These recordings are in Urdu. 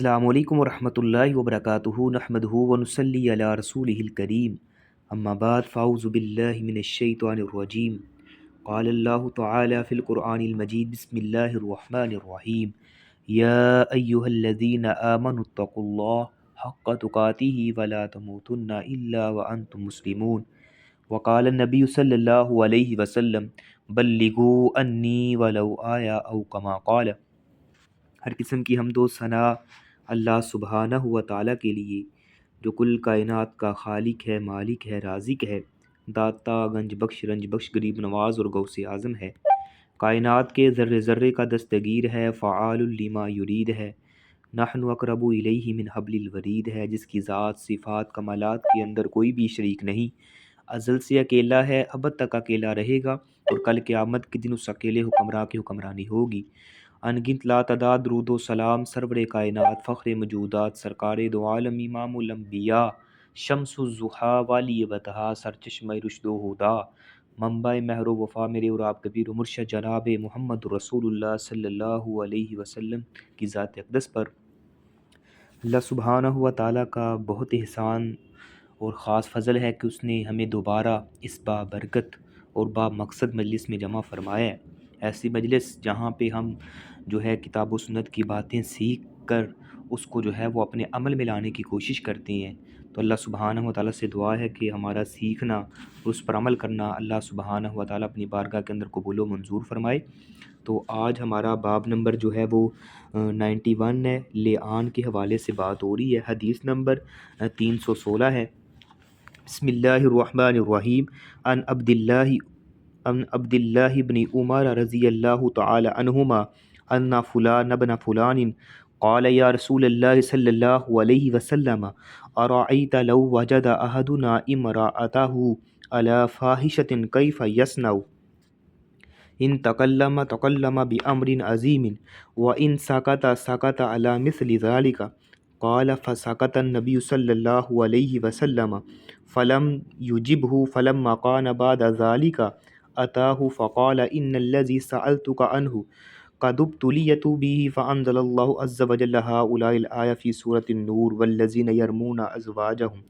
السلام علیکم ورحمۃ اللہ وبرکاتہ نحمدہ ونصلی علی رسولہ الکریم اما بعد فاعوذ باللہ من الشیطان الرجیم قال اللہ تعالی فی القرآن المجید بسم اللہ الرحمن الرحیم یا ایہا الذین آمنوا اتقوا اللہ حق تقاتہ ولا تموتن الا وانتم مسلمون وقال النبی صلی اللہ علیہ وسلم بلغوا انی ولو آیا او کما قال۔ ہر قسم کی حمد و ثنا اللہ سبحانہ و تعالیٰ کے لیے جو کل کائنات کا خالق ہے، مالک ہے، رازق ہے، داتا گنج بخش رنج بخش غریب نواز اور غوث اعظم ہے، کائنات کے ذرے ذرے کا دستگیر ہے، فعال لما یرید ہے، نحن اقرب الیہ من حبل الورید ہے، جس کی ذات صفات کمالات کے اندر کوئی بھی شریک نہیں، ازل سے اکیلا ہے، ابد تک اکیلا رہے گا اور کل قیامت کے دن اس اکیلے حکمراں کی حکمرانی ہوگی۔ انگنت لا تعداد درود و سلام سرور کائنات فخر موجودات سرکار دو عالم امام الانبیاء شمس الضحیٰ والی بتہا سرچشمہ رشد و ہدا منبع مہر و وفا میرے اور آپ کبیر و مرشد جناب محمد رسول اللہ صلی اللہ علیہ وسلم کی ذات اقدس پر اللہ سبحانہ و تعالیٰ کا بہت احسان اور خاص فضل ہے کہ اس نے ہمیں دوبارہ اس بابرکت اور مقصد مجلس میں جمع فرمایا ہے۔ ایسی مجلس جہاں پہ ہم جو ہے کتاب و سنت کی باتیں سیکھ کر اس کو جو ہے وہ اپنے عمل میں لانے کی کوشش کرتے ہیں، تو اللہ سبحانہ و تعالیٰ سے دعا ہے کہ ہمارا سیکھنا اور اس پر عمل کرنا اللہ سبحانہ و تعالیٰ اپنی بارگاہ کے اندر قبول و منظور فرمائے۔ تو آج ہمارا باب نمبر جو ہے وہ 91 ہے، لعان کے حوالے سے بات ہو رہی ہے، حدیث نمبر 316 ہے۔ بسم اللہ الرحمن الرحیم عن عبد اللہ بن عمر رضی اللہ تعالی عنہما ان فلان ابن فلان قال یا رسول اللہ صلی اللہ علیہ وسلم ارأیت لو وجد احدنا امرأته على فاحشة کیف یصنع ان تکلم بأمر عظیم وان سکت سکت على مثل ذلك قال فسکت النبی صلی اللہ علیہ وسلم فلم یجبہ فلما كان بعد ذلك اتاه فقال ان الذي سألتك عنه قد ابتلیت به فانزل اللہ عز وجل هؤلاء الآیہ فی سورۃ النور والذین یرمون ازواجہم۔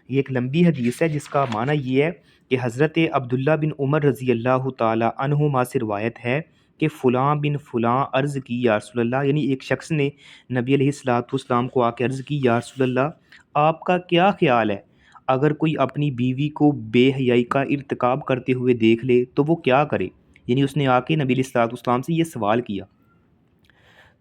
یہ ایک لمبی حدیث ہے جس کا معنی یہ ہے کہ حضرت عبداللہ بن عمر رضی اللہ تعالی عنہما سے روایت ہے کہ فلاں بن فلاں عرض کی یا رسول اللہ، یعنی ایک شخص نے نبی علیہ الصلوۃ والسلام کو آ کے عرض کی یا رسول اللہ آپ کا کیا خیال ہے اگر کوئی اپنی بیوی کو بے حیائی کا ارتکاب کرتے ہوئے دیکھ لے تو وہ کیا کرے؟ یعنی اس نے آ کے نبی علیہ الصلوۃ والسلام سے یہ سوال کیا۔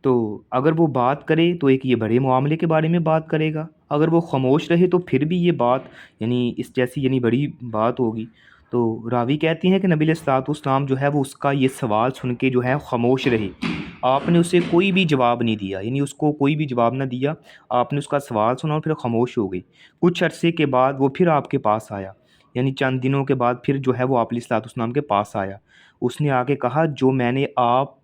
تو اگر وہ بات کرے تو ایک یہ بڑے معاملے کے بارے میں بات کرے گا، اگر وہ خاموش رہے تو پھر بھی یہ بات یعنی اس جیسی یعنی بڑی بات ہوگی۔ تو راوی کہتی ہیں کہ نبی علیہ الصلوۃ والسلام جو ہے وہ اس کا یہ سوال سن کے جو ہے خاموش رہے، آپ نے اسے کوئی بھی جواب نہیں دیا، یعنی اس کو کوئی بھی جواب نہ دیا، آپ نے اس کا سوال سنا اور پھر خاموش ہو گئی۔ کچھ عرصے کے بعد وہ پھر آپ کے پاس آیا، یعنی چند دنوں کے بعد پھر جو ہے وہ آپ علیہ الصلوۃ والسلام کے پاس آیا۔ اس نے آ کے کہا جو میں نے آپ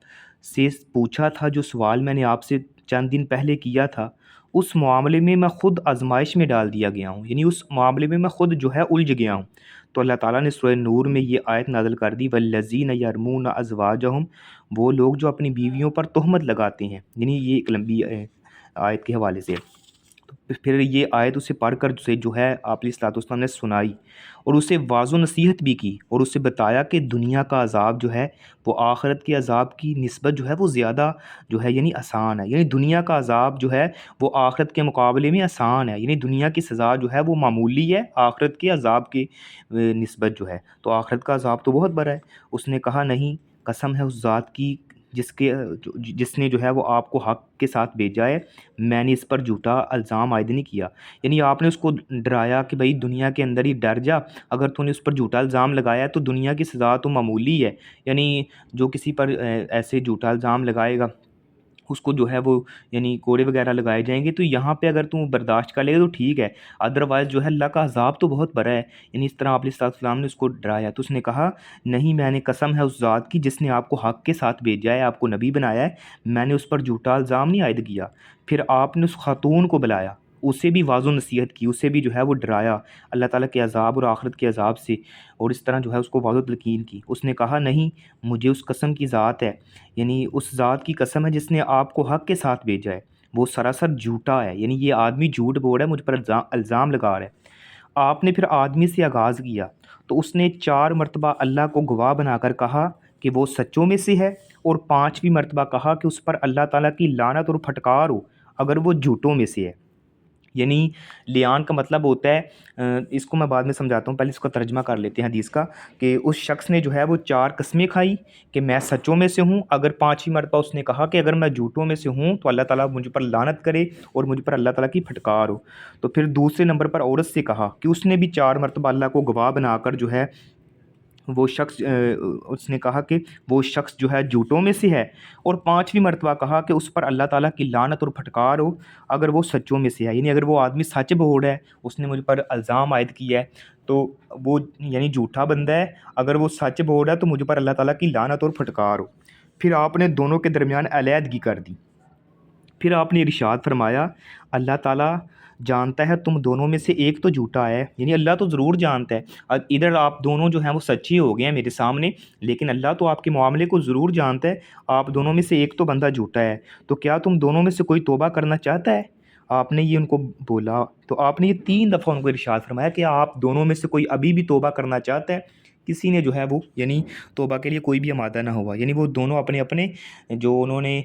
سے پوچھا تھا، جو سوال میں نے آپ سے چند دن پہلے کیا تھا، اس معاملے میں میں خود آزمائش میں ڈال دیا گیا ہوں، یعنی اس معاملے میں میں خود جو ہے الجھ گیا ہوں۔ تو اللہ تعالیٰ نے سورہ نور میں یہ آیت نازل کر دی والذین یرمون ازواجہم، وہ لوگ جو اپنی بیویوں پر تہمت لگاتے ہیں، یعنی یہ ایک لمبی آیت کے حوالے سے۔ تو پھر یہ آیت اسے پڑھ کر اسے جو ہے آپ علیہ الصلوۃ والسلام نے سنائی اور اسے واضح و نصیحت بھی کی اور اسے بتایا کہ دنیا کا عذاب جو ہے وہ آخرت کے عذاب کی نسبت جو ہے وہ زیادہ جو ہے یعنی آسان ہے، یعنی دنیا کا عذاب جو ہے وہ آخرت کے مقابلے میں آسان ہے، یعنی دنیا کی سزا جو ہے وہ معمولی ہے آخرت کے عذاب کی نسبت جو ہے، تو آخرت کا عذاب تو بہت بڑا ہے۔ اس نے کہا نہیں، قسم ہے اس ذات کی جس نے جو ہے وہ آپ کو حق کے ساتھ بھیجا ہے، میں نے اس پر جھوٹا الزام عائد نہیں کیا، یعنی آپ نے اس کو ڈرایا کہ بھائی دنیا کے اندر ہی ڈر جا، اگر تو نے اس پر جھوٹا الزام لگایا ہے تو دنیا کی سزا تو معمولی ہے، یعنی جو کسی پر ایسے جھوٹا الزام لگائے گا اس کو جو ہے وہ یعنی کوڑے وغیرہ لگائے جائیں گے، تو یہاں پہ اگر تم برداشت کر لے گا تو ٹھیک ہے، ادروائز جو ہے اللہ کا عذاب تو بہت بڑا ہے، یعنی اس طرح آپ علیہ الصلوۃ والسلام نے اس کو ڈرایا۔ تو اس نے کہا نہیں، میں نے قسم ہے اس ذات کی جس نے آپ کو حق کے ساتھ بھیجا ہے، آپ کو نبی بنایا ہے، میں نے اس پر جھوٹا الزام نہیں عائد کیا۔ پھر آپ نے اس خاتون کو بلایا، اسے بھی واضح نصیحت کی، اسے بھی جو ہے وہ ڈرایا اللہ تعالیٰ کے عذاب اور آخرت کے عذاب سے، اور اس طرح جو ہے اس کو واضح تلقین کی۔ اس نے کہا نہیں، مجھے اس قسم کی ذات ہے، یعنی اس ذات کی قسم ہے جس نے آپ کو حق کے ساتھ بھیجا ہے، وہ سراسر جھوٹا ہے، یعنی یہ آدمی جھوٹ بول رہا ہے، مجھ پر الزام لگا رہا ہے۔ آپ نے پھر آدمی سے آغاز کیا تو اس نے 4 مرتبہ اللہ کو گواہ بنا کر کہا کہ وہ سچوں میں سے ہے، اور 5ویں مرتبہ کہا کہ اس پر اللہ تعالیٰ کی لعنت اور پھٹکار ہو اگر وہ جھوٹوں میں سے ہے۔ یعنی لیان کا مطلب ہوتا ہے، اس کو میں بعد میں سمجھاتا ہوں، پہلے اس کا ترجمہ کر لیتے ہیں حدیث کا، کہ اس شخص نے جو ہے وہ 4 قسمیں کھائی کہ میں سچوں میں سے ہوں، اگر 5ویں مرتبہ اس نے کہا کہ اگر میں جھوٹوں میں سے ہوں تو اللہ تعالیٰ مجھ پر لعنت کرے اور مجھ پر اللہ تعالیٰ کی پھٹکار ہو۔ تو پھر دوسرے نمبر پر عورت سے کہا کہ اس نے بھی 4 مرتبہ اللہ کو گواہ بنا کر جو ہے وہ شخص اس نے کہا کہ وہ شخص جو ہے جھوٹوں میں سے ہے، اور 5ویں مرتبہ کہا کہ اس پر اللہ تعالیٰ کی لعنت اور پھٹکار ہو اگر وہ سچوں میں سے ہے، یعنی اگر وہ آدمی سچ بول رہا ہے، اس نے مجھ پر الزام عائد کیا ہے تو وہ یعنی جھوٹا بندہ ہے، اگر وہ سچ بول رہا ہے تو مجھ پر اللہ تعالیٰ کی لعنت اور پھٹکار ہو۔ پھر آپ نے دونوں کے درمیان علیحدگی کر دی۔ پھر آپ نے ارشاد فرمایا اللہ تعالیٰ جانتا ہے تم دونوں میں سے ایک تو جھوٹا ہے، یعنی اللہ تو ضرور جانتا ہے، ادھر آپ دونوں جو ہیں وہ سچے ہو گئے ہیں میرے سامنے، لیکن اللہ تو آپ کے معاملے کو ضرور جانتا ہے، آپ دونوں میں سے ایک تو بندہ جھوٹا ہے، تو کیا تم دونوں میں سے کوئی توبہ کرنا چاہتا ہے؟ آپ نے یہ ان کو بولا تو آپ نے یہ 3 دفعہ ان کو ارشاد فرمایا کہ آپ دونوں میں سے کوئی ابھی بھی توبہ کرنا چاہتا ہے؟ کسی نے جو ہے وہ یعنی توبہ کے لیے کوئی بھی آمادہ نہ ہوا، یعنی وہ دونوں اپنے اپنے جو انہوں نے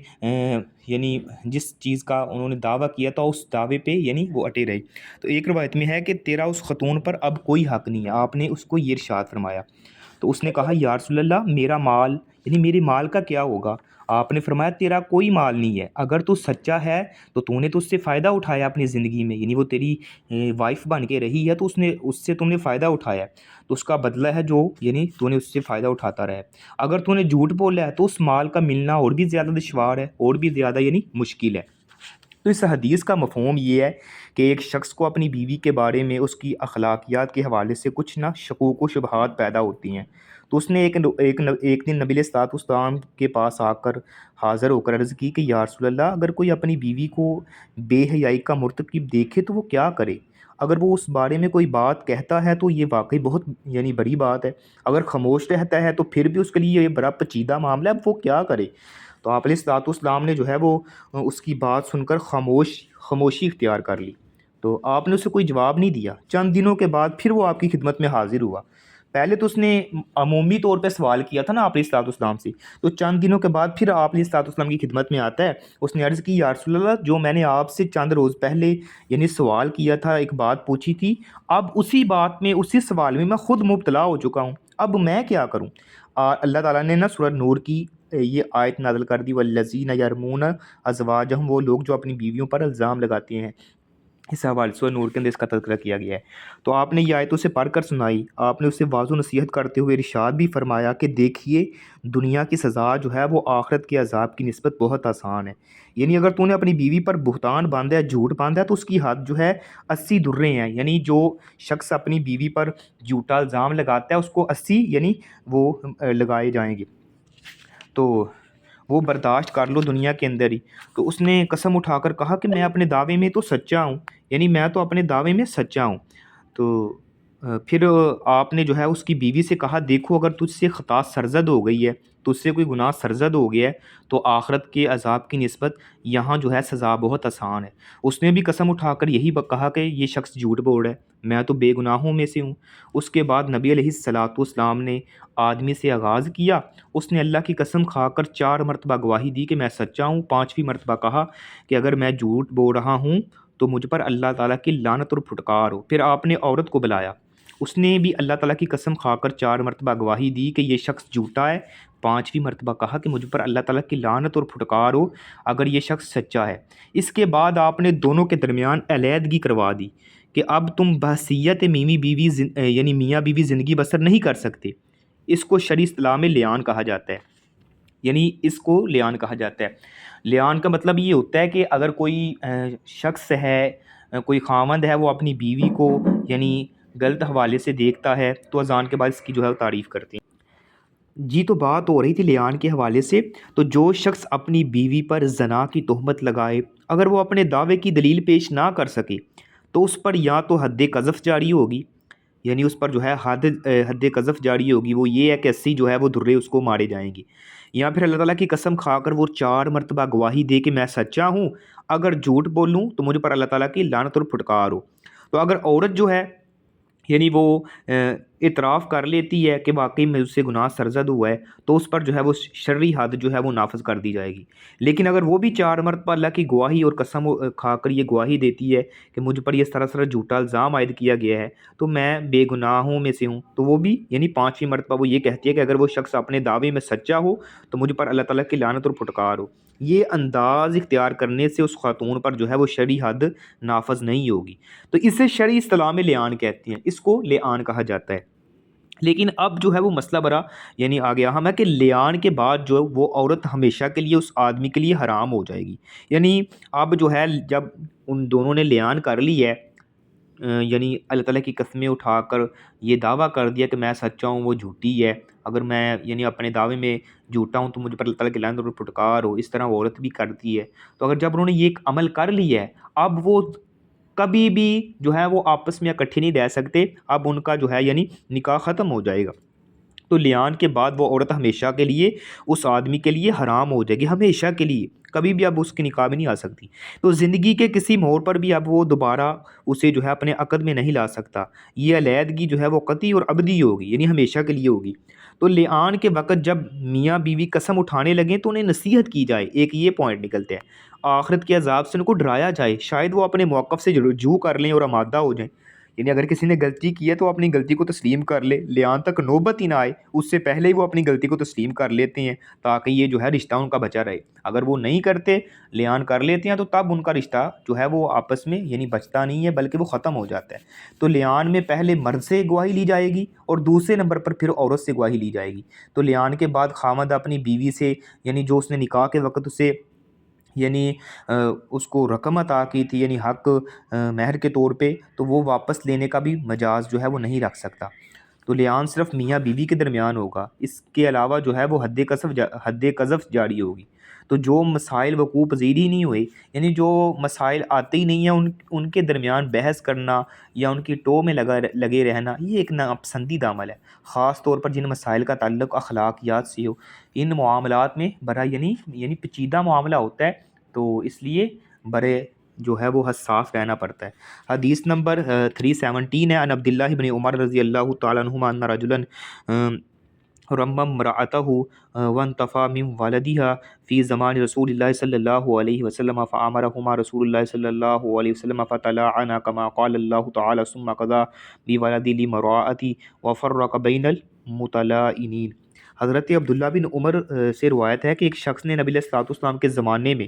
یعنی جس چیز کا انہوں نے دعویٰ کیا تھا اس دعوے پہ یعنی وہ اٹے رہے۔ تو ایک روایت میں ہے کہ تیرا اس خاتون پر اب کوئی حق نہیں ہے، آپ نے اس کو یہ ارشاد فرمایا۔ تو اس نے کہا یا رسول اللہ میرا مال یعنی میرے مال کا کیا ہوگا؟ آپ نے فرمایا تیرا کوئی مال نہیں ہے، اگر تو سچا ہے تو نے تو اس سے فائدہ اٹھایا اپنی زندگی میں، یعنی وہ تیری وائف بن کے رہی ہے تو اس سے تم نے فائدہ اٹھایا ہے، تو اس کا بدلہ ہے جو یعنی تو نے اس سے فائدہ اٹھاتا رہا ہے۔ اگر تو نے جھوٹ بولا ہے تو اس مال کا ملنا اور بھی زیادہ دشوار ہے، اور بھی زیادہ یعنی مشکل ہے۔ تو اس حدیث کا مفہوم یہ ہے کہ ایک شخص کو اپنی بیوی کے بارے میں اس کی اخلاقیات کے حوالے سے کچھ نہ شکوک و شبہات پیدا ہوتی ہیں، تو اس نے ایک دن نبی علیہ الصلوۃ والسلام کے پاس آ کر حاضر ہو کر عرض کی کہ یا رسول اللہ اگر کوئی اپنی بیوی کو بے حیائی کا مرتکب دیکھے تو وہ کیا کرے؟ اگر وہ اس بارے میں کوئی بات کہتا ہے تو یہ واقعی بہت یعنی بڑی بات ہے، اگر خاموش رہتا ہے تو پھر بھی اس کے لیے یہ بڑا پیچیدہ معاملہ ہے، وہ کیا کرے؟ تو آپ علیہ الصلوۃ والسلام نے جو ہے وہ اس کی بات سن کر خاموشی اختیار کر لی، تو آپ نے اسے کوئی جواب نہیں دیا۔ چند دنوں کے بعد پھر وہ آپ کی خدمت میں حاضر ہوا۔ پہلے تو اس نے عمومی طور پہ سوال کیا تھا نا آپ علیہ الصلوۃ والسلام سے، تو چند دنوں کے بعد پھر آپ علیہ الصلوۃ والسلام کی خدمت میں آتا ہے۔ اس نے عرض کی یا رسول اللہ جو میں نے آپ سے چند روز پہلے یعنی سوال کیا تھا، ایک بات پوچھی تھی، اب اسی بات میں اسی سوال میں خود مبتلا ہو چکا ہوں، اب میں کیا کروں؟ اللہ تعالیٰ نے نا سورہ نور کی یہ آیت نازل کر دی والذین یرمون ازواجہم، وہ لوگ جو اپنی بیویوں پر الزام لگاتے ہیں، اس حوالے سے نور کے اندر اس کا تذکرہ کیا گیا ہے۔ تو آپ نے یہ آیت اسے پڑھ کر سنائی، آپ نے اسے واضح نصیحت کرتے ہوئے ارشاد بھی فرمایا کہ دیکھیے دنیا کی سزا جو ہے وہ آخرت کے عذاب کی نسبت بہت آسان ہے، یعنی اگر تو نے اپنی بیوی پر بہتان باندھا ہے، جھوٹ باندھا ہے، تو اس کی حد جو ہے 80 درے ہیں، یعنی جو شخص اپنی بیوی پر جھوٹا الزام لگاتا ہے اس کو 80 یعنی وہ لگائے جائیں گے، تو وہ برداشت کر لو دنیا کے اندر ہی۔ تو اس نے قسم اٹھا کر کہا کہ میں اپنے دعوے میں تو سچا ہوں، یعنی میں تو اپنے دعوے میں سچا ہوں۔ تو پھر آپ نے جو ہے اس کی بیوی سے کہا دیکھو اگر تجھ سے خطا سرزد ہو گئی ہے، تجھ سے کوئی گناہ سرزد ہو گیا ہے تو آخرت کے عذاب کی نسبت یہاں جو ہے سزا بہت آسان ہے۔ اس نے بھی قسم اٹھا کر یہی کہا کہ یہ شخص جھوٹ بول رہا ہے، میں تو بے گناہوں میں سے ہوں۔ اس کے بعد نبی علیہ الصلوۃ والسلام نے آدمی سے آغاز کیا، اس نے اللہ کی قسم کھا کر 4 مرتبہ گواہی دی کہ میں سچا ہوں، 5ویں مرتبہ کہا کہ اگر میں جھوٹ بول رہا ہوں تو مجھ پر اللہ تعالیٰ کی لعنت اور پھٹکار ہو۔ پھر آپ نے عورت کو بلایا، اس نے بھی اللہ تعالیٰ کی قسم کھا کر 4 مرتبہ گواہی دی کہ یہ شخص جھوٹا ہے، 5ویں مرتبہ کہا کہ مجھ پر اللہ تعالیٰ کی لعنت اور پھٹکار ہو اگر یہ شخص سچا ہے۔ اس کے بعد آپ نے دونوں کے درمیان علیحدگی کروا دی کہ اب تم بحیثیت یعنی میاں بیوی زندگی بسر نہیں کر سکتے۔ اس کو شرعی اصطلاح میں لیان کہا جاتا ہے، یعنی اس کو لیان کہا جاتا ہے۔ لیان کا مطلب یہ ہوتا ہے کہ اگر کوئی شخص ہے، کوئی خاوند ہے، وہ اپنی بیوی کو یعنی غلط حوالے سے دیکھتا ہے تو اذان کے بعد اس کی جو ہے وہ تعریف کرتے ہیں۔ جی تو بات ہو رہی تھی لیان کے حوالے سے، تو جو شخص اپنی بیوی پر زنا کی تہمت لگائے اگر وہ اپنے دعوے کی دلیل پیش نہ کر سکے تو اس پر یا تو حد قذف جاری ہوگی، یعنی اس پر جو ہے حد قذف جاری ہوگی، وہ یہ ہے کہ 80 جو ہے وہ درے اس کو مارے جائیں گے، یا پھر اللہ تعالیٰ کی قسم کھا کر وہ 4 مرتبہ گواہی دے کہ میں سچا ہوں، اگر جھوٹ بولوں تو مجھ پر اللہ تعالیٰ کی لعنت اور پھٹکار ہو۔ تو اگر عورت جو ہے یعنی وہ اعتراف کر لیتی ہے کہ واقعی میں اس سے گناہ سرزد ہوا ہے، تو اس پر جو ہے وہ شرعی حد جو ہے وہ نافذ کر دی جائے گی۔ لیکن اگر وہ بھی 4 مرتبہ اللہ کی گواہی اور قسم کھا کر یہ گواہی دیتی ہے کہ مجھ پر یہ سراسر جھوٹا الزام عائد کیا گیا ہے تو میں بے گناہوں میں سے ہوں، تو وہ بھی یعنی 5ویں مرتبہ وہ یہ کہتی ہے کہ اگر وہ شخص اپنے دعوے میں سچا ہو تو مجھ پر اللہ تعالیٰ کی لعنت اور پھٹکار ہو۔ یہ انداز اختیار کرنے سے اس خاتون پر جو ہے وہ شرعی حد نافذ نہیں ہوگی۔ تو اسے شرعی اصطلاح میں لعان کہتے ہیں، اس کو لعان کہا جاتا ہے۔ لیکن اب جو ہے وہ مسئلہ بڑا یعنی آ گیا ہم ہے کہ لعان کے بعد جو وہ عورت ہمیشہ کے لیے اس آدمی کے لیے حرام ہو جائے گی۔ یعنی اب جو ہے جب ان دونوں نے لعان کر لی ہے، یعنی اللہ تعالیٰ کی قسمیں اٹھا کر یہ دعویٰ کر دیا کہ میں سچا ہوں وہ جھوٹی ہے، اگر میں یعنی اپنے دعوے میں جھوٹا ہوں تو مجھ پر اللہ تعالیٰ کی لعنت اور پھٹکار ہو، اس طرح وہ عورت بھی کرتی ہے۔ تو اگر جب انہوں نے یہ عمل کر لیا ہے، اب وہ کبھی بھی جو ہے وہ آپس میں اکٹھے نہیں رہ سکتے، اب ان کا جو ہے یعنی نکاح ختم ہو جائے گا۔ تو لعان کے بعد وہ عورت ہمیشہ کے لیے اس آدمی کے لیے حرام ہو جائے گی، ہمیشہ کے لیے، کبھی بھی اب اس کے نکاح میں نہیں آ سکتی۔ تو زندگی کے کسی موڑ پر بھی اب وہ دوبارہ اسے جو ہے اپنے عقد میں نہیں لا سکتا۔ یہ علیحدگی جو ہے وہ قطعی اور ابدی ہوگی، یعنی ہمیشہ کے لیے ہوگی۔ تو لعان کے وقت جب میاں بیوی قسم اٹھانے لگیں تو انہیں نصیحت کی جائے، ایک یہ پوائنٹ نکلتے ہیں، آخرت کے عذاب سے ان کو ڈرایا جائے، شاید وہ اپنے موقف سے رجوع کر لیں اور آمادہ ہو جائیں۔ یعنی اگر کسی نے غلطی کی ہے تو اپنی غلطی کو تسلیم کر لے، لعان تک نوبت ہی نہ آئے، اس سے پہلے ہی وہ اپنی غلطی کو تسلیم کر لیتے ہیں تاکہ یہ جو ہے رشتہ ان کا بچا رہے۔ اگر وہ نہیں کرتے، لعان کر لیتے ہیں، تو تب ان کا رشتہ جو ہے وہ آپس میں یعنی بچتا نہیں ہے بلکہ وہ ختم ہو جاتا ہے۔ تو لعان میں پہلے مرد سے گواہی لی جائے گی اور دوسرے نمبر پر پھر عورت سے گواہی لی جائے گی۔ تو لعان کے بعد خامد اپنی بیوی سے یعنی جو اس نے نکاح کے وقت اسے یعنی اس کو رقم عطا کی تھی یعنی حق مہر کے طور پہ، تو وہ واپس لینے کا بھی مجاز جو ہے وہ نہیں رکھ سکتا۔ تو لعان صرف میاں بیوی کے درمیان ہوگا، اس کے علاوہ جو ہے وہ حد قذف جاری ہوگی۔ تو جو مسائل وقوع پذیر ہی نہیں ہوئے، یعنی جو مسائل آتے ہی نہیں ہیں، ان کے درمیان بحث کرنا یا ان کی ٹو میں لگے رہنا، یہ ایک ناپسندیدہ عمل ہے، خاص طور پر جن مسائل کا تعلق اخلاقیات سے ہو۔ ان معاملات میں بڑا یعنی پیچیدہ معاملہ ہوتا ہے، تو اس لیے بڑے جو ہے وہ حساس رہنا پڑتا ہے۔ حدیث نمبر 317 ہے، عن عبداللہ بن عمر رضی اللہ تعالیٰ عنہما ان رجلا رمم امرأته وانتفى من ولدها في زمان رسول الله صلی اللہ علیہ وسلم فأمرهما رسول الله صلی اللہ علیہ وسلم فتلاعنا كما قال الله تعالی ثم قضى بولد لامرأته وفرق بين المتلاعنين۔ حضرت عبداللہ بن عمر سے روایت ہے کہ ایک شخص نے نبی علیہ الصلوۃ والسلام کے زمانے میں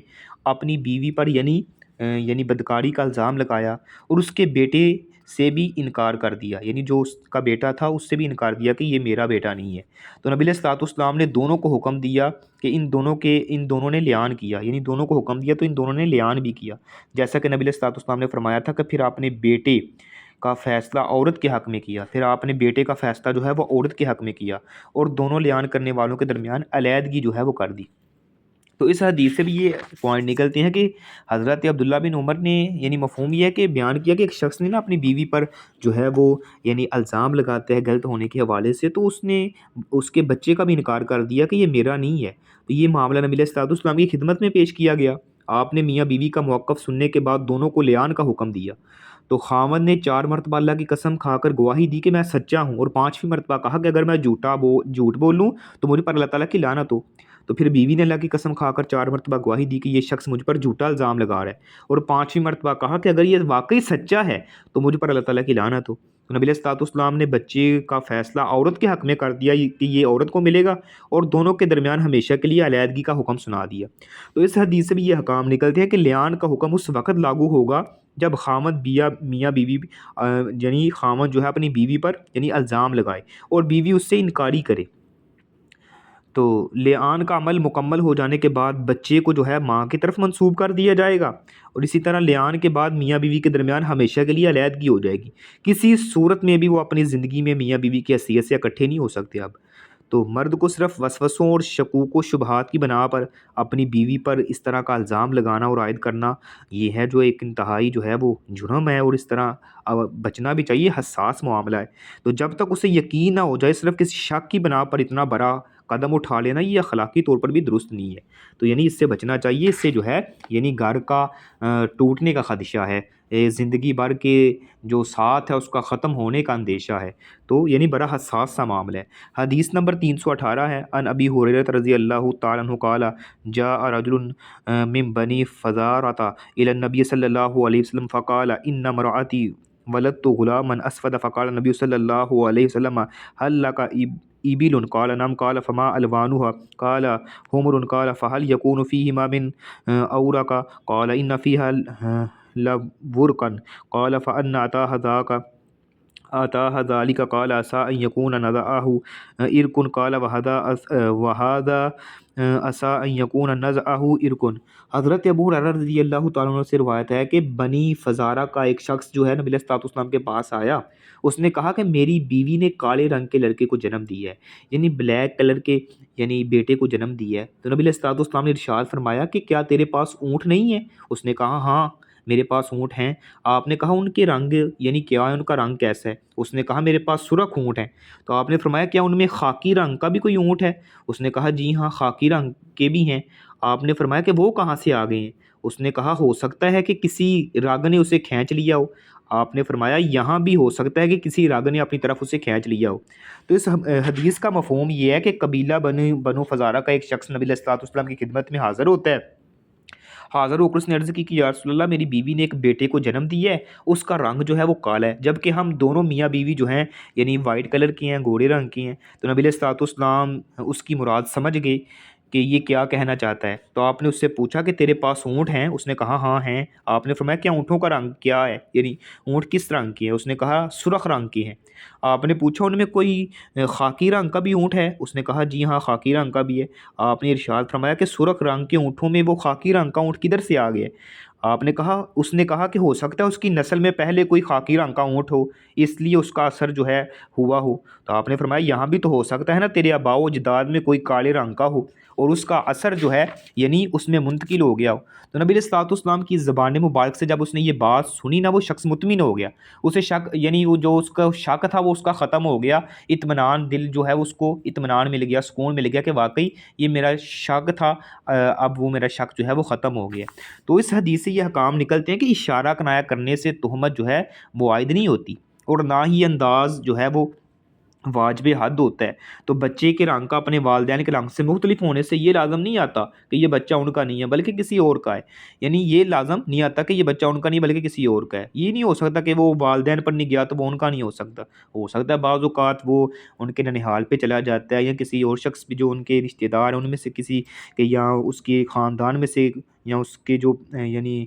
اپنی بیوی پر یعنی بدکاری کا الزام لگایا اور اس کے بیٹے سے بھی انکار کر دیا، یعنی جو اس کا بیٹا تھا اس سے بھی انکار دیا کہ یہ میرا بیٹا نہیں ہے۔ تو نبی علیہ الصلوۃ والسلام نے دونوں کو حکم دیا کہ ان دونوں نے لعان کیا، یعنی دونوں کو حکم دیا تو ان دونوں نے لعان بھی کیا، جیسا کہ نبی علیہ الصلوۃ والسلام نے فرمایا تھا کہ پھر آپ نے بیٹے کا فیصلہ عورت کے حق میں کیا، پھر آپ نے بیٹے کا فیصلہ جو ہے وہ عورت کے حق میں کیا اور دونوں لعان کرنے والوں کے درمیان علیحدگی جو ہے وہ کر دی۔ تو اس حدیث سے بھی یہ پوائنٹ نکلتے ہیں کہ حضرت عبداللہ بن عمر نے یعنی مفہوم یہ ہے کہ بیان کیا کہ ایک شخص نے نا اپنی بیوی پر جو ہے وہ یعنی الزام لگاتا ہے غلط ہونے کے حوالے سے، تو اس نے اس کے بچے کا بھی انکار کر دیا کہ یہ میرا نہیں ہے۔ تو یہ معاملہ نبی علیہ الصلوۃ والسلام کی خدمت میں پیش کیا گیا، آپ نے میاں بیوی کا موقف سننے کے بعد دونوں کو لعان کا حکم دیا۔ تو خاوند نے 4 مرتبہ اللہ کی قسم کھا کر گواہی دی کہ میں سچا ہوں، اور 5ویں مرتبہ کہا کہ اگر میں جھوٹ بولوں تو مجھ پر اللہ تعالیٰ کی لعنت ہو۔ تو پھر بیوی نے اللہ کی قسم کھا کر 4 مرتبہ گواہی دی کہ یہ شخص مجھ پر جھوٹا الزام لگا رہا ہے، اور 5ویں مرتبہ کہا کہ اگر یہ واقعی سچا ہے تو مجھ پر اللہ تعالیٰ کی لعنت ہو۔ تو نبی علیہ الصلوۃ والسلام نے بچے کا فیصلہ عورت کے حق میں کر دیا کہ یہ عورت کو ملے گا، اور دونوں کے درمیان ہمیشہ کے لیے علیحدگی کا حکم سنا دیا۔ تو اس حدیث سے بھی یہ احکام نکلتے ہیں کہ لعان کا حکم اس وقت لاگو ہوگا جب خامد میاں بیوی یعنی خامد جو ہے اپنی بیوی پر یعنی الزام لگائے اور بیوی اس سے انکاری کرے۔ تو لعان کا عمل مکمل ہو جانے کے بعد بچے کو جو ہے ماں کی طرف منسوب کر دیا جائے گا، اور اسی طرح لعان کے بعد میاں بیوی کے درمیان ہمیشہ کے لیے علیحدگی ہو جائے گی، کسی صورت میں بھی وہ اپنی زندگی میں میاں بیوی کی حیثیت سے اکٹھے نہیں ہو سکتے اب۔ تو مرد کو صرف وسوسوں اور شکوک و شبہات کی بنا پر اپنی بیوی پر اس طرح کا الزام لگانا اور عائد کرنا، یہ ہے جو ایک انتہائی جو ہے وہ جرم ہے، اور اس طرح بچنا بھی چاہیے، حساس معاملہ ہے۔ تو جب تک اسے یقین نہ ہو جائے، صرف کسی شک کی بنا پر اتنا بڑا قدم اٹھا لینا یہ اخلاقی طور پر بھی درست نہیں ہے. تو یعنی اس سے بچنا چاہیے. اس سے جو ہے یعنی گھر کا ٹوٹنے کا خدشہ ہے، زندگی بھر کے جو ساتھ ہے اس کا ختم ہونے کا اندیشہ ہے. تو یعنی بڑا حساس سا معاملہ ہے. حدیث نمبر 318 ہے، ان ابی ہریرہ رضی اللہ تعالی عنہ قال جاء رجل من بنی فزارۃ الی النبی صلی اللہ علیہ وسلم فقال ان امرأتی ولدت غلاما اسود فقال النبی صلی اللہ علیہ وسلم هل لك ابل قال نعم قال فما الوانها قال حمر قال فهل يكون فيهما من اورق قال ان فيها لورقا قال فأن أتاها ذلك قال عسى أن يكون نزعه إرك قال وهذا عسى أن يكون نزعه إرك. حضرت ابو ہریرہ رضی اللہ تعالیٰ عنہ سے روایت ہے کہ بنی فزارہ کا ایک شخص جو ہے نبی علیہ الصلوۃ والسلام کے پاس آیا. اس نے کہا کہ میری بیوی نے کالے رنگ کے لڑکے کو جنم دیا ہے، یعنی بلیک کلر کے یعنی بیٹے کو جنم دیا ہے. تو نبی علیہ الصلوۃ والسلام نے ارشاد فرمایا کہ کیا تیرے پاس اونٹ نہیں ہے؟ اس نے کہا ہاں میرے پاس اونٹ ہیں. آپ نے کہا ان کے رنگ یعنی کیا ہے، ان کا رنگ کیسا ہے؟ اس نے کہا میرے پاس سرخ اونٹ ہیں. تو آپ نے فرمایا کیا ان میں خاکی رنگ کا بھی کوئی اونٹ ہے؟ اس نے کہا جی ہاں خاکی رنگ کے بھی ہیں. آپ نے فرمایا کہ وہ کہاں سے آ گئے ہیں؟ اس نے کہا ہو سکتا ہے کہ کسی راگ نے اسے کھینچ لیا ہو. آپ نے فرمایا یہاں بھی ہو سکتا ہے کہ کسی راگ نے اپنی طرف اسے کھینچ لیا ہو. تو اس حدیث کا مفہوم یہ ہے کہ قبیلہ بنو فزارہ کا ایک شخص نبی علیہ الصلوۃ والسلام کی خدمت میں حاضر ہوتا ہے. حاضر ہو کر اس نے عرض کی کہ یا رسول اللہ میری بیوی نے ایک بیٹے کو جنم دیا ہے، اس کا رنگ جو ہے وہ کالا ہے، جبکہ ہم دونوں میاں بیوی جو ہیں یعنی وائٹ کلر کی ہیں، گھوڑے رنگ کی ہیں. تو نبی علیہ الصلوۃ والسلام اس کی مراد سمجھ گئے کہ یہ کیا کہنا چاہتا ہے. تو آپ نے اس سے پوچھا کہ تیرے پاس اونٹ ہیں؟ اس نے کہا ہاں ہیں. آپ نے فرمایا کیا اونٹوں کا رنگ کیا ہے، یعنی اونٹ کس رنگ کی ہے؟ اس نے کہا سرخ رنگ کی ہیں. آپ نے پوچھا ان میں کوئی خاکی رنگ کا بھی اونٹ ہے؟ اس نے کہا جی ہاں خاکی رنگ کا بھی ہے. آپ نے ارشاد فرمایا کہ سرخ رنگ کے اونٹوں میں وہ خاکی رنگ کا اونٹ کدھر سے آ گیا؟ آپ نے کہا اس نے کہا کہ ہو سکتا ہے اس کی نسل میں پہلے کوئی خاکی رنگ کا اونٹ ہو، اس لیے اس کا اثر جو ہے ہوا ہو. تو آپ نے فرمایا یہاں بھی تو ہو سکتا ہے نا تیرے آباء و اجداد میں کوئی کالے رنگ کا ہو اور اس کا اثر جو ہے یعنی اس میں منتقل ہو گیا ہو. تو نبی علیہ الصلوۃ والسلام کی زبان مبارک سے جب اس نے یہ بات سنی نا وہ شخص مطمئن ہو گیا. اسے شک یعنی وہ جو اس کا شک تھا وہ اس کا ختم ہو گیا. اطمینان دل جو ہے اس کو اطمینان مل گیا، سکون مل گیا کہ واقعی یہ میرا شک تھا، اب وہ میرا شک جو ہے وہ ختم ہو گیا. تو اس حدیث سے یہ حکام نکلتے ہیں کہ اشارہ کنایا کرنے سے تہمت جو ہے وہ عائد نہیں ہوتی، اور نہ ہی انداز جو ہے وہ واجب حد ہوتا ہے. تو بچے کے رنگ کا اپنے والدین کے رنگ سے مختلف ہونے سے یہ لازم نہیں آتا کہ یہ بچہ ان کا نہیں ہے بلکہ کسی اور کا ہے. یعنی یہ لازم نہیں آتا کہ یہ بچہ ان کا نہیں بلکہ کسی اور کا ہے. یہ نہیں ہو سکتا کہ وہ والدین پر نہیں گیا تو وہ ان کا نہیں ہو سکتا. ہو سکتا ہے بعض اوقات وہ ان کے ننھیال پہ چلا جاتا ہے یا کسی اور شخص بھی جو ان کے رشتہ دار ہیں ان میں سے کسی کے یا اس کے خاندان میں سے یا اس کے جو یعنی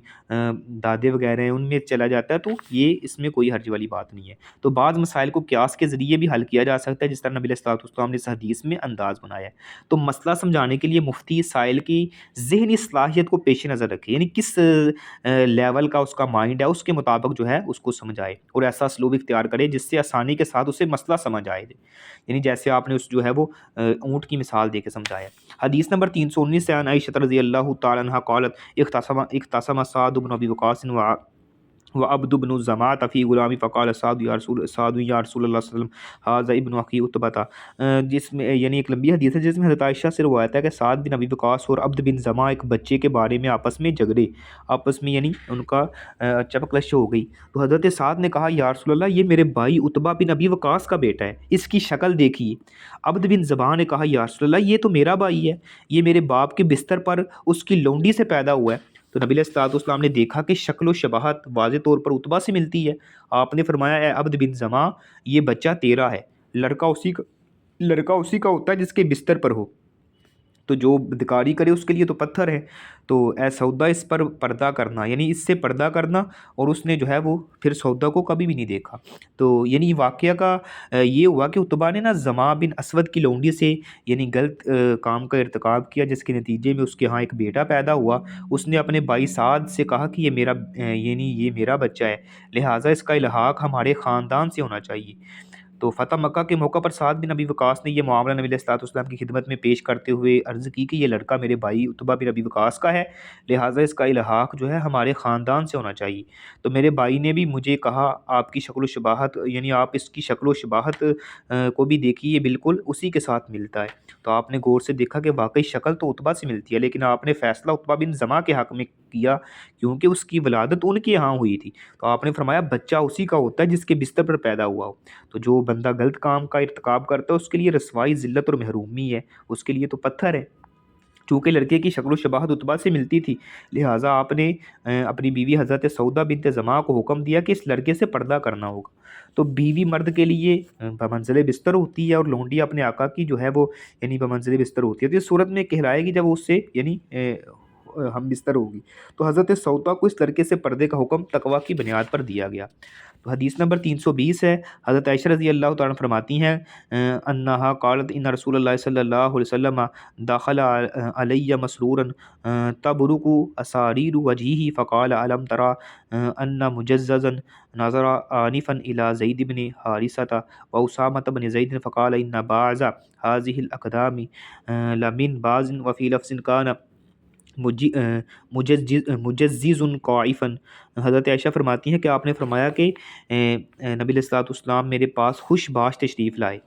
دادے وغیرہ ہیں ان میں چلا جاتا ہے. تو یہ اس میں کوئی حرج والی بات نہیں ہے. تو بعض مسائل کو قیاس کے ذریعے بھی حل کیا جا سکتا ہے جس طرح نبی علیہ الصلوۃ والسلام نے اس حدیث میں انداز بنایا ہے. تو مسئلہ سمجھانے کے لیے مفتی سائل کی ذہنی صلاحیت کو پیش نظر رکھے، یعنی کس لیول کا اس کا مائنڈ ہے اس کے مطابق جو ہے اس کو سمجھائے اور ایسا اسلوب اختیار کرے جس سے آسانی کے ساتھ اسے مسئلہ سمجھ آئے. یعنی جیسے آپ نے اس جو ہے وہ اونٹ کی مثال دے کے سمجھایا. حدیث نمبر 319 سے عن عائشہ رضی اللہ تعالی عنہا قالت اختصم سعد بن ابی وقاص وعبد بن الزمات فی غلامی فقال سعد یا رسول اللہ صلی اللہ علیہ وسلم ھذا ابن اخی عتبہ، جس میں یعنی ایک لمبی حدیث ہے جس میں حضرت عائشہ سے روایت ہے کہ سعد بن ابی وقاص اور عبد بن زماں ایک بچے کے بارے میں آپس میں جھگڑے، آپس میں یعنی ان کا چپکلش ہو گئی. تو حضرت سعد نے کہا یا رسول اللہ یہ میرے بھائی عتبہ بن ابی وقاص کا بیٹا ہے، اس کی شکل دیکھیے. عبد بن زبان نے کہا یا رسول اللہ یہ تو میرا بھائی ہے، یہ میرے باپ کے بستر پر اس کی لونڈی سے پیدا ہوا ہے. تو نبی علیہ الصلوۃ والسلام نے دیکھا کہ شکل و شباہت واضح طور پر عتبہ سے ملتی ہے. آپ نے فرمایا اے عبد بن زماں یہ بچہ تیرا ہے، لڑکا اسی کا ہوتا ہے جس کے بستر پر ہو، تو جو بدکاری کرے اس کے لیے تو پتھر ہے. تو اے سودا اس پر پردہ کرنا، یعنی اس سے پردہ کرنا. اور اس نے جو ہے وہ پھر سودا کو کبھی بھی نہیں دیکھا. تو یعنی واقعہ کا یہ ہوا کہ عتبہ نے نا زماں بن اسود کی لونڈی سے یعنی غلط کام کا ارتکاب کیا جس کے نتیجے میں اس کے ہاں ایک بیٹا پیدا ہوا. اس نے اپنے بھائی سعد سے کہا کہ یہ میرا بچہ ہے، لہٰذا اس کا الحاق ہمارے خاندان سے ہونا چاہیے. تو فتح مکہ کے موقع پر سعد بن ابی وقاص نے یہ معاملہ نبی علیہ السلام کی خدمت میں پیش کرتے ہوئے عرض کی کہ یہ لڑکا میرے بھائی عتبہ بن ابی وقاص کا ہے، لہٰذا اس کا الحاق جو ہے ہمارے خاندان سے ہونا چاہیے۔ تو میرے بھائی نے بھی مجھے کہا آپ کی شکل و شباہت، یعنی آپ اس کی شکل و شباہت کو بھی دیکھیے، یہ بالکل اسی کے ساتھ ملتا ہے۔ تو آپ نے غور سے دیکھا کہ واقعی شکل تو عتبہ سے ملتی ہے، لیکن آپ نے فیصلہ عتبہ بن زمع کے حق میں کیا کیونکہ اس کی ولادت ان کے ہاں ہوئی تھی۔ تو آپ نے فرمایا بچہ اسی کا ہوتا ہے جس کے بستر پر پیدا ہوا ہو۔ تو جو بندہ غلط کام کا ارتکاب کرتا ہے اس کے لیے رسوائی، ذلت اور محرومی ہے، اس کے لیے تو پتھر ہے۔ چونکہ لڑکے کی شکل و شباہت عتبہ سے ملتی تھی، لہٰذا آپ نے اپنی بیوی حضرت سعودہ بنت زمعہ کو حکم دیا کہ اس لڑکے سے پردہ کرنا ہوگا۔ تو بیوی مرد کے لیے بمنزل بستر ہوتی ہے، اور لونڈی اپنے آقا کی جو ہے وہ یعنی بمنزل بستر ہوتی ہے۔ تو اس صورت میں کہلائے گی جب اس سے یعنی ہم بستر ہوگی۔ تو حضرت سعودہ کو اس لڑکے سے پردے کا حکم تقویٰ کی بنیاد پر دیا گیا۔ تو حدیث نمبر 320 ہے، حضرت عائشہ رضی اللہ تعالیٰ عنہ فرماتی ہیں انہا قالت ان رسول اللہ صلی اللہ علیہ وسلم داخل علی مسرورا تبرق اساریر وجهه فقال الم ترى ان مجززا نظر آنفا الى زید بن حارثة واسامة بن زید فقال ان بعض هذه الاقدام لمن بعض وفي لفظ كان مجزز قائفا۔ حضرت عائشہ فرماتی ہیں کہ آپ نے فرمایا کہ نبی علیہ السلام میرے پاس خوش باش تشریف لائے،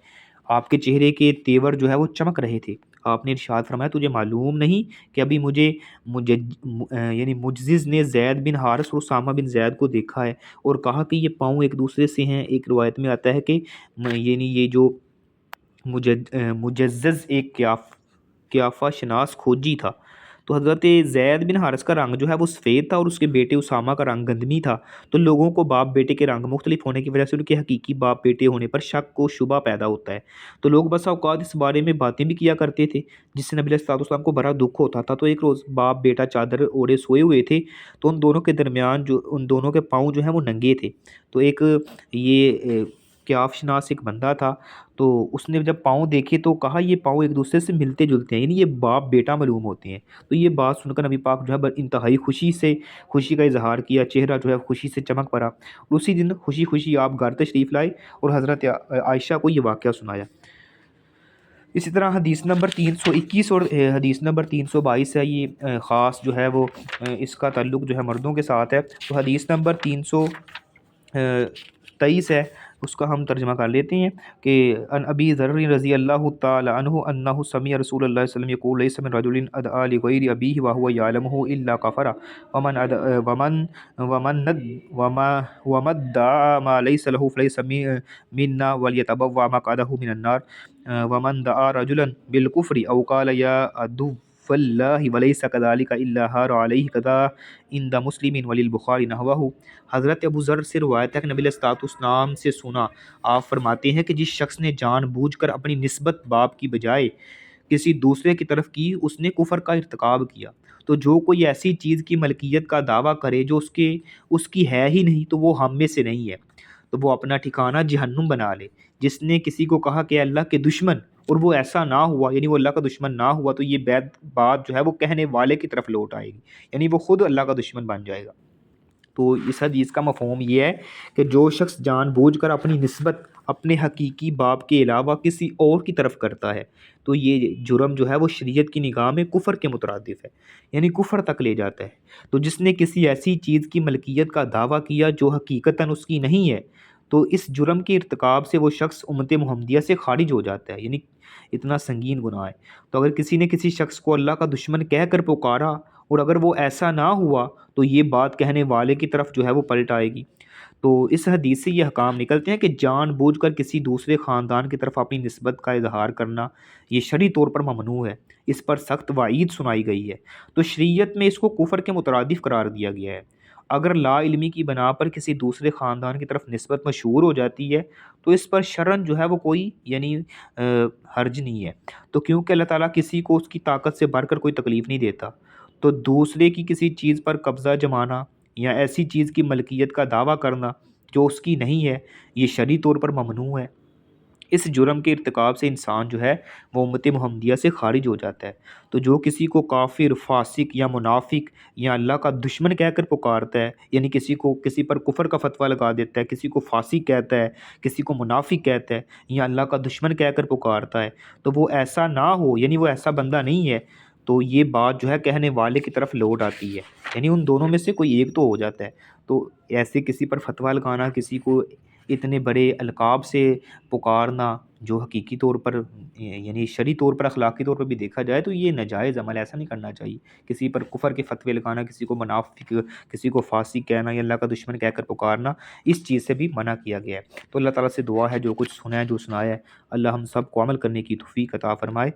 آپ کے چہرے کے تیور جو ہے وہ چمک رہے تھے۔ آپ نے ارشاد فرمایا تجھے معلوم نہیں کہ ابھی مجھے یعنی مجزز نے زید بن حارث اور اسامہ بن زید کو دیکھا ہے اور کہا کہ یہ پاؤں ایک دوسرے سے ہیں۔ ایک روایت میں آتا ہے کہ یعنی یہ جو مجزز ایک قیافہ شناس کھوجی تھا۔ تو حضرت زید بن حارث کا رنگ جو ہے وہ سفید تھا اور اس کے بیٹے اسامہ کا رنگ گندمی تھا۔ تو لوگوں کو باپ بیٹے کے رنگ مختلف ہونے کی وجہ سے ان کے حقیقی باپ بیٹے ہونے پر شک و شبہ پیدا ہوتا ہے۔ تو لوگ بسا اوقات اس بارے میں باتیں بھی کیا کرتے تھے جس سے نبی علیہ السلام کو بڑا دکھ ہوتا تھا۔ تو ایک روز باپ بیٹا چادر اوڑھے سوئے ہوئے تھے، تو ان دونوں کے درمیان ان دونوں کے پاؤں جو ہیں وہ ننگے تھے۔ تو ایک یہ قیاف شناس ایک بندہ تھا، تو اس نے جب پاؤں دیکھے تو کہا یہ پاؤں ایک دوسرے سے ملتے جلتے ہیں، یعنی یہ باپ بیٹا معلوم ہوتے ہیں۔ تو یہ بات سن کر نبی پاک جو ہے انتہائی خوشی کا اظہار کیا، چہرہ جو ہے خوشی سے چمک پڑا، اور اسی دن خوشی خوشی آپ گھر تشریف لائے اور حضرت عائشہ کو یہ واقعہ سنایا۔ اسی طرح حدیث نمبر 321 اور حدیث نمبر 322 ہے، یہ خاص جو ہے وہ اس کا تعلق جو ہے مردوں کے ساتھ ہے۔ تو حدیث نمبر 323 ہے، اس کا ہم ترجمہ کر لیتے ہیں کہ ان ابی ذر رضی اللہ تعالی عنہ انہ سمع رسول اللہ صلی اللہ علیہ وسلم یقول لیس من رجل ادعا لغیر ابیہ وهو یعلمہ الا کفر ومن ادعا ما لیس له فلیس منا ولیتبوأ مقعده من النار ومن دعا رجلا بالکفر او قال یا عدو واللہ ولیس کذالک الا ہار علیہ کذا عند مسلم وللبخاری نحوہ۔ حضرت ابو ذر سے روایت ہے کہ نبی علیہ السلام سے سنا، آپ فرماتے ہیں کہ جس شخص نے جان بوجھ کر اپنی نسبت باپ کی بجائے کسی دوسرے کی طرف کی، اس نے کفر کا ارتکاب کیا۔ تو جو کوئی ایسی چیز کی ملکیت کا دعویٰ کرے جو اس کی ہے ہی نہیں، تو وہ ہم میں سے نہیں ہے، تو وہ اپنا ٹھکانہ جہنم بنا لے۔ جس نے کسی کو کہا کہ اللہ کے دشمن اور وہ ایسا نہ ہوا، یعنی وہ اللہ کا دشمن نہ ہوا، تو یہ بات جو ہے وہ کہنے والے کی طرف لوٹ آئے گی، یعنی وہ خود اللہ کا دشمن بن جائے گا۔ تو اس حدیث کا مفہوم یہ ہے کہ جو شخص جان بوجھ کر اپنی نسبت اپنے حقیقی باپ کے علاوہ کسی اور کی طرف کرتا ہے، تو یہ جرم جو ہے وہ شریعت کی نگاہ میں کفر کے مترادف ہے، یعنی کفر تک لے جاتا ہے۔ تو جس نے کسی ایسی چیز کی ملکیت کا دعویٰ کیا جو حقیقتاً اس کی نہیں ہے، تو اس جرم کے ارتکاب سے وہ شخص امت محمدیہ سے خارج ہو جاتا ہے، یعنی اتنا سنگین گناہ ہے۔ تو اگر کسی نے کسی شخص کو اللہ کا دشمن کہہ کر پکارا اور اگر وہ ایسا نہ ہوا، تو یہ بات کہنے والے کی طرف جو ہے وہ پلٹ آئے گی۔ تو اس حدیث سے یہ احکام نکلتے ہیں کہ جان بوجھ کر کسی دوسرے خاندان کی طرف اپنی نسبت کا اظہار کرنا یہ شرعی طور پر ممنوع ہے، اس پر سخت وعید سنائی گئی ہے۔ تو شریعت میں اس کو کفر کے مترادف قرار دیا گیا ہے۔ اگر لا علمی کی بنا پر کسی دوسرے خاندان کی طرف نسبت مشہور ہو جاتی ہے، تو اس پر شرعاً جو ہے وہ کوئی یعنی حرج نہیں ہے۔ تو کیونکہ اللہ تعالیٰ کسی کو اس کی طاقت سے بڑھ کر کوئی تکلیف نہیں دیتا، تو دوسرے کی کسی چیز پر قبضہ جمانا یا ایسی چیز کی ملکیت کا دعویٰ کرنا جو اس کی نہیں ہے، یہ شرعی طور پر ممنوع ہے۔ اس جرم کے ارتکاب سے انسان جو ہے وہ امت محمدیہ سے خارج ہو جاتا ہے۔ تو جو کسی کو کافر، فاسق یا منافق یا اللہ کا دشمن کہہ کر پکارتا ہے، یعنی کسی پر کفر کا فتویٰ لگا دیتا ہے، کسی کو فاسق کہتا ہے، کسی کو منافق کہتا ہے یا اللہ کا دشمن کہہ کر پکارتا ہے، تو وہ ایسا نہ ہو، یعنی وہ ایسا بندہ نہیں ہے، تو یہ بات جو ہے کہنے والے کی طرف لوٹ آتی ہے، یعنی ان دونوں میں سے کوئی ایک تو ہو جاتا ہے۔ تو ایسے کسی پر فتویٰ لگانا، کسی کو اتنے بڑے القاب سے پکارنا، جو حقیقی طور پر یعنی شرعی طور پر، اخلاقی طور پر بھی دیکھا جائے تو یہ ناجائز عمل، ایسا نہیں کرنا چاہیے۔ کسی پر کفر کے فتوے لگانا، کسی کو منافق، کسی کو فاسق کہنا یا اللہ کا دشمن کہہ کر پکارنا، اس چیز سے بھی منع کیا گیا ہے۔ تو اللہ تعالیٰ سے دعا ہے جو کچھ سنا ہے، جو سنایا ہے، اللہ ہم سب کو عمل کرنے کی توفیق عطا فرمائے۔